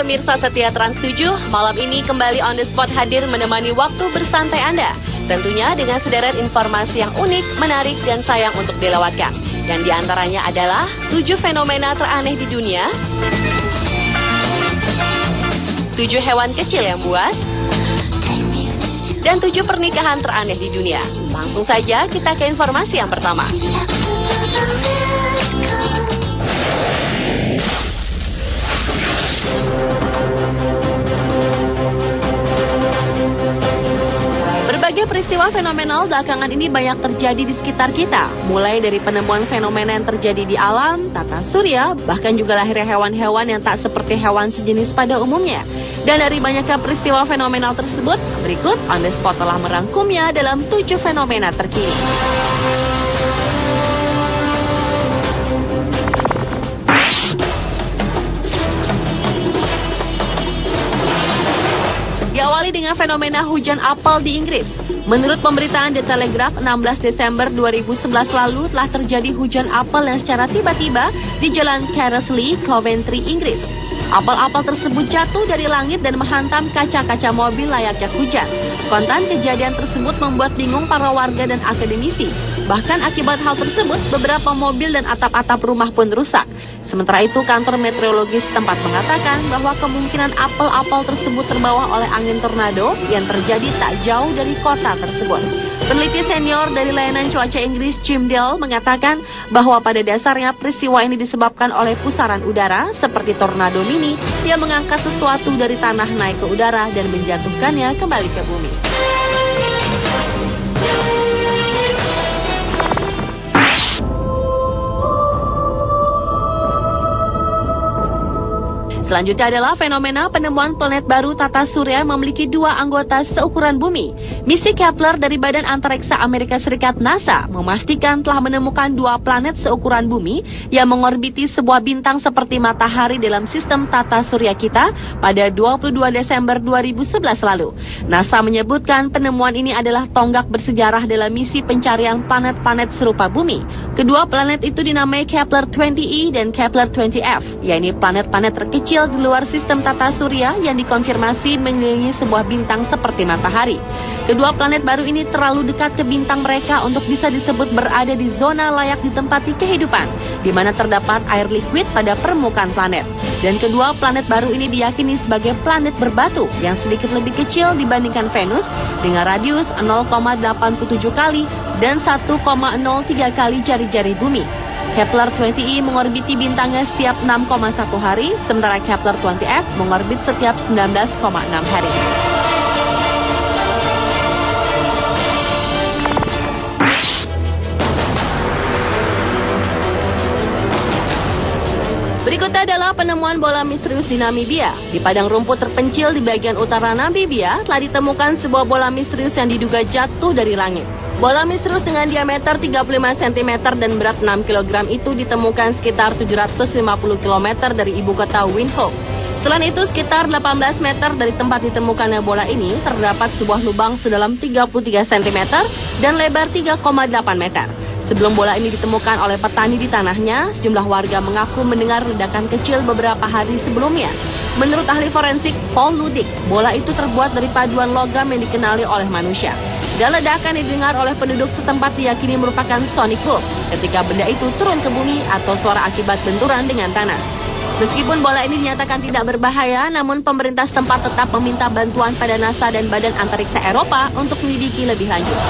pemirsa setia Trans 7, malam ini kembali On The Spot hadir menemani waktu bersantai Anda. Tentunya dengan sederet informasi yang unik, menarik, dan sayang untuk dilewatkan. Dan diantaranya adalah 7 fenomena teraneh di dunia, 7 hewan kecil yang buas, dan 7 pernikahan teraneh di dunia. Langsung saja kita ke informasi yang pertama. Berbagai peristiwa fenomenal belakangan ini banyak terjadi di sekitar kita. Mulai dari penemuan fenomena yang terjadi di alam, tata surya, bahkan juga lahirnya hewan-hewan yang tak seperti hewan sejenis pada umumnya. Dan dari banyaknya peristiwa fenomenal tersebut, berikut On The Spot telah merangkumnya dalam 7 fenomena terkini. Diawali dengan fenomena hujan apel di Inggris. Menurut pemberitaan The Telegraph, 16 Desember 2011 lalu telah terjadi hujan apel yang secara tiba-tiba di Jalan Carsley, Coventry, Inggris. Apel-apel tersebut jatuh dari langit dan menghantam kaca-kaca mobil layaknya hujan. Kontan kejadian tersebut membuat bingung para warga dan akademisi. Bahkan akibat hal tersebut, beberapa mobil dan atap-atap rumah pun rusak. Sementara itu, kantor meteorologis setempat mengatakan bahwa kemungkinan apel-apel tersebut terbawa oleh angin tornado yang terjadi tak jauh dari kota tersebut. Peneliti senior dari layanan cuaca Inggris, Jim Dale, mengatakan bahwa pada dasarnya peristiwa ini disebabkan oleh pusaran udara seperti tornado mini yang mengangkat sesuatu dari tanah naik ke udara dan menjatuhkannya kembali ke bumi. Selanjutnya adalah fenomena penemuan planet baru tata surya yang memiliki 2 anggota seukuran bumi. Misi Kepler dari Badan Antariksa Amerika Serikat NASA memastikan telah menemukan 2 planet seukuran bumi yang mengorbiti sebuah bintang seperti matahari dalam sistem tata surya kita pada 22 Desember 2011 lalu. NASA menyebutkan penemuan ini adalah tonggak bersejarah dalam misi pencarian planet-planet serupa bumi. Kedua planet itu dinamai Kepler 20e dan Kepler 20f, yaitu planet-planet terkecil di luar sistem tata surya yang dikonfirmasi mengelilingi sebuah bintang seperti matahari. Kedua planet baru ini terlalu dekat ke bintang mereka untuk bisa disebut berada di zona layak ditempati kehidupan, di mana terdapat air liquid pada permukaan planet. Dan kedua planet baru ini diyakini sebagai planet berbatu yang sedikit lebih kecil dibandingkan Venus dengan radius 0,87 kali dan 1,03 kali jari-jari bumi. Kepler 20e mengorbiti bintangnya setiap 6,1 hari, sementara Kepler 20f mengorbit setiap 19,6 hari. Berikutnya adalah penemuan bola misterius di Namibia. Di padang rumput terpencil di bagian utara Namibia telah ditemukan sebuah bola misterius yang diduga jatuh dari langit. Bola misterius dengan diameter 35 cm dan berat 6 kg itu ditemukan sekitar 750 km dari ibu kota Windhoek. Selain itu, sekitar 18 meter dari tempat ditemukannya bola ini terdapat sebuah lubang sedalam 33 cm dan lebar 3,8 meter. Sebelum bola ini ditemukan oleh petani di tanahnya, sejumlah warga mengaku mendengar ledakan kecil beberapa hari sebelumnya. Menurut ahli forensik Paul Ludik, bola itu terbuat dari paduan logam yang dikenali oleh manusia. Dan ledakan didengar oleh penduduk setempat diyakini merupakan sonic boom ketika benda itu turun ke bumi atau suara akibat benturan dengan tanah. Meskipun bola ini dinyatakan tidak berbahaya, namun pemerintah setempat tetap meminta bantuan pada NASA dan Badan Antariksa Eropa untuk menyelidiki lebih lanjut.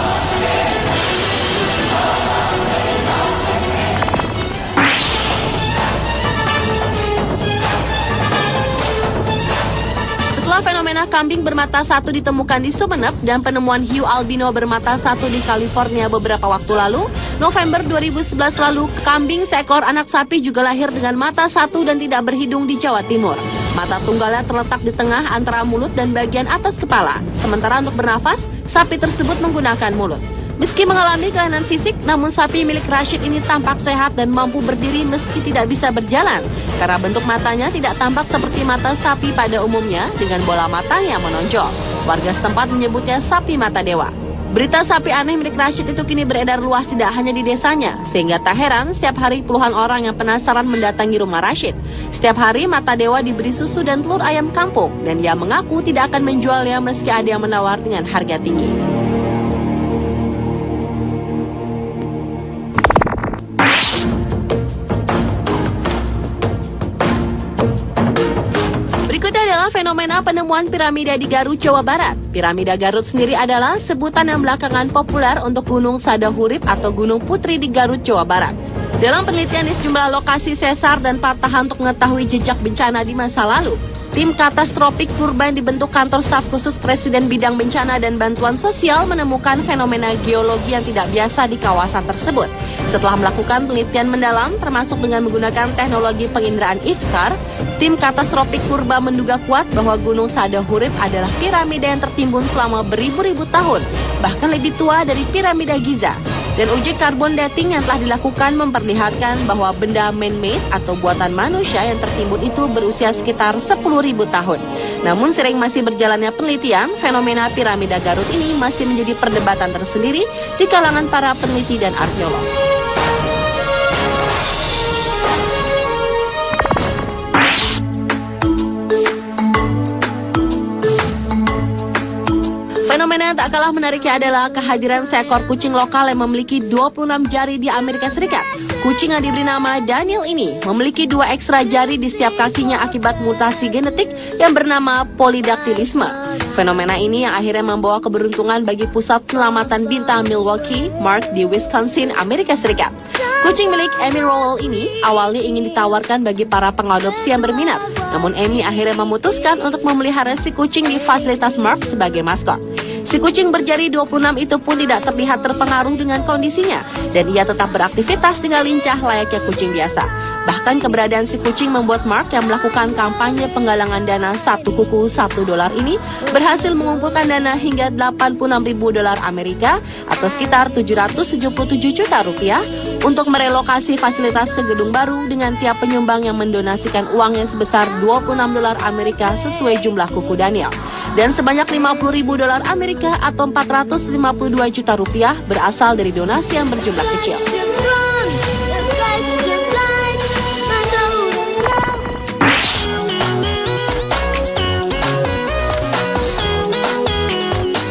Setelah fenomena kambing bermata satu ditemukan di Sumeneb dan penemuan hiu albino bermata satu di California beberapa waktu lalu, November 2011 lalu, kambing seekor anak sapi juga lahir dengan mata satu dan tidak berhidung di Jawa Timur. Mata tunggalnya terletak di tengah antara mulut dan bagian atas kepala. Sementara untuk bernafas, sapi tersebut menggunakan mulut. Meski mengalami kelainan fisik, namun sapi milik Rashid ini tampak sehat dan mampu berdiri meski tidak bisa berjalan. Karena bentuk matanya tidak tampak seperti mata sapi pada umumnya dengan bola mata yang menonjol. Warga setempat menyebutnya sapi mata dewa. Berita sapi aneh milik Rashid itu kini beredar luas tidak hanya di desanya, sehingga tak heran setiap hari puluhan orang yang penasaran mendatangi rumah Rashid. Setiap hari mata dewa diberi susu dan telur ayam kampung dan ia mengaku tidak akan menjualnya meski ada yang menawar dengan harga tinggi. Berikutnya adalah fenomena penemuan piramida di Garut, Jawa Barat. Piramida Garut sendiri adalah sebutan yang belakangan populer untuk Gunung Sadahurip atau Gunung Putri di Garut, Jawa Barat. Dalam penelitian di sejumlah lokasi sesar dan patahan untuk mengetahui jejak bencana di masa lalu, tim Katastrofik Purba yang dibentuk kantor staf khusus Presiden Bidang Bencana dan Bantuan Sosial menemukan fenomena geologi yang tidak biasa di kawasan tersebut. Setelah melakukan penelitian mendalam, termasuk dengan menggunakan teknologi penginderaan IFSAR, tim Katastrofik Purba menduga kuat bahwa Gunung Sadahurip adalah piramida yang tertimbun selama beribu-ribu tahun, bahkan lebih tua dari piramida Giza. Dan uji karbon dating yang telah dilakukan memperlihatkan bahwa benda man-made atau buatan manusia yang tertimbun itu berusia sekitar 10.000 tahun. Namun sering masih berjalannya penelitian, fenomena piramida Garut ini masih menjadi perdebatan tersendiri di kalangan para peneliti dan arkeolog. Fenomena yang tak kalah menariknya adalah kehadiran seekor kucing lokal yang memiliki 26 jari di Amerika Serikat. Kucing yang diberi nama Daniel ini memiliki 2 ekstra jari di setiap kakinya akibat mutasi genetik yang bernama polidaktilisme. Fenomena ini yang akhirnya membawa keberuntungan bagi pusat penyelamatan bintang Milwaukee Mark di Wisconsin, Amerika Serikat. Kucing milik Amy Rowell ini awalnya ingin ditawarkan bagi para pengadopsi yang berminat. Namun Amy akhirnya memutuskan untuk memelihara si kucing di fasilitas Mark sebagai maskot. Si kucing berjari 26 itu pun tidak terlihat terpengaruh dengan kondisinya dan ia tetap beraktivitas dengan lincah layaknya kucing biasa. Bahkan keberadaan si kucing membuat Mark yang melakukan kampanye penggalangan dana $1 kuku $1 ini berhasil mengumpulkan dana hingga $86.000 Amerika atau sekitar 777 juta rupiah untuk merelokasi fasilitas ke gedung baru dengan tiap penyumbang yang mendonasikan uangnya sebesar $26 Amerika sesuai jumlah kuku Daniel. Dan sebanyak $50.000 Amerika atau 452 juta rupiah berasal dari donasi yang berjumlah kecil.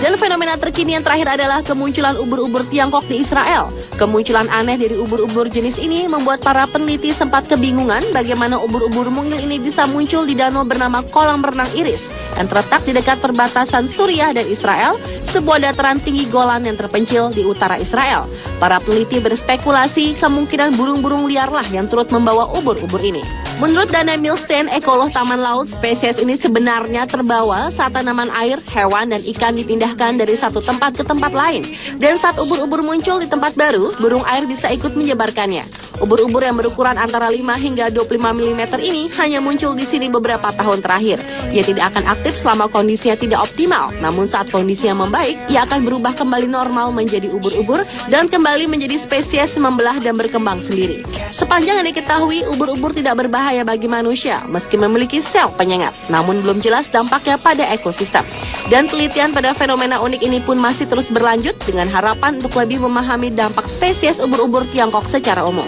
Dan fenomena terkini yang terakhir adalah kemunculan ubur-ubur Tiongkok di Israel. Kemunculan aneh dari ubur-ubur jenis ini membuat para peneliti sempat kebingungan bagaimana ubur-ubur mungil ini bisa muncul di danau bernama Kolam Renang Iris yang terletak di dekat perbatasan Suriah dan Israel, sebuah dataran tinggi Golan yang terpencil di utara Israel. Para peneliti berspekulasi kemungkinan burung-burung liarlah yang turut membawa ubur-ubur ini. Menurut Dana Milstein, ekolog taman laut, spesies ini sebenarnya terbawa saat tanaman air, hewan, dan ikan dipindahkan dari satu tempat ke tempat lain. Dan saat ubur-ubur muncul di tempat baru, burung air bisa ikut menyebarkannya. Ubur-ubur yang berukuran antara 5 hingga 25 mm ini hanya muncul di sini beberapa tahun terakhir. Ia tidak akan aktif selama kondisinya tidak optimal. Namun saat kondisinya membaik, ia akan berubah kembali normal menjadi ubur-ubur dan kembali menjadi spesies membelah dan berkembang sendiri. Sepanjang yang diketahui, ubur-ubur tidak berbahaya bagi manusia meski memiliki sel penyengat. Namun belum jelas dampaknya pada ekosistem. Dan penelitian pada fenomena unik ini pun masih terus berlanjut dengan harapan untuk lebih memahami dampak spesies ubur-ubur Tiongkok secara umum.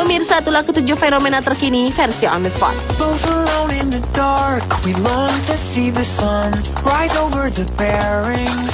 Pemirsa, itulah ketujuh fenomena terkini versi On The Spot. Both alone in the dark, we long to see the sun rise over the bearings.